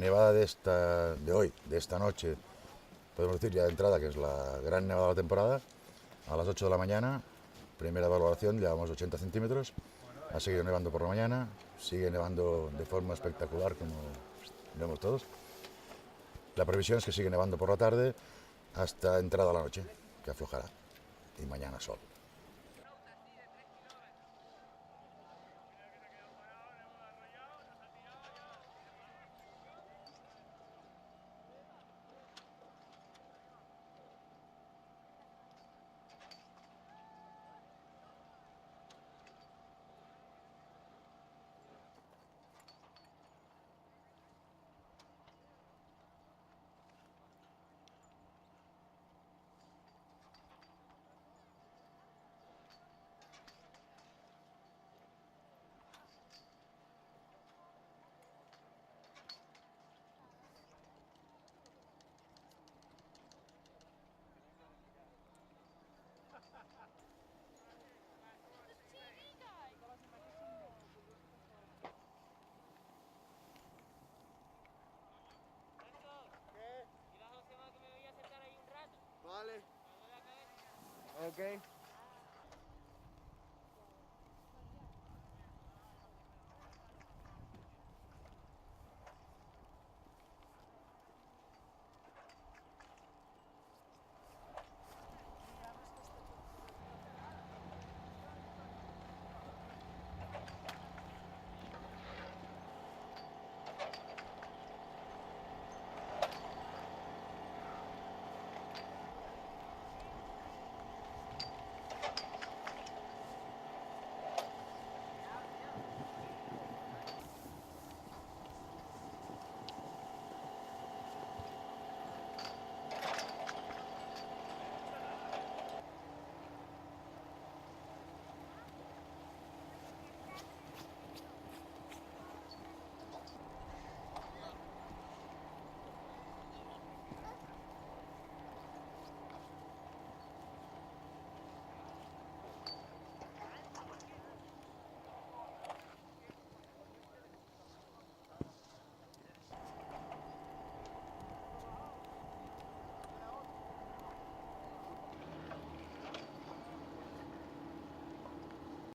nevada de hoy, de esta noche, podemos decir ya de entrada que es la gran nevada de la temporada, a las 8 de la mañana, primera valoración, llevamos 80 centímetros, ha seguido nevando por la mañana, sigue nevando de forma espectacular como vemos todos. La previsión es que sigue nevando por la tarde hasta entrada la noche, que aflojará, y mañana sol. Vale. Ok.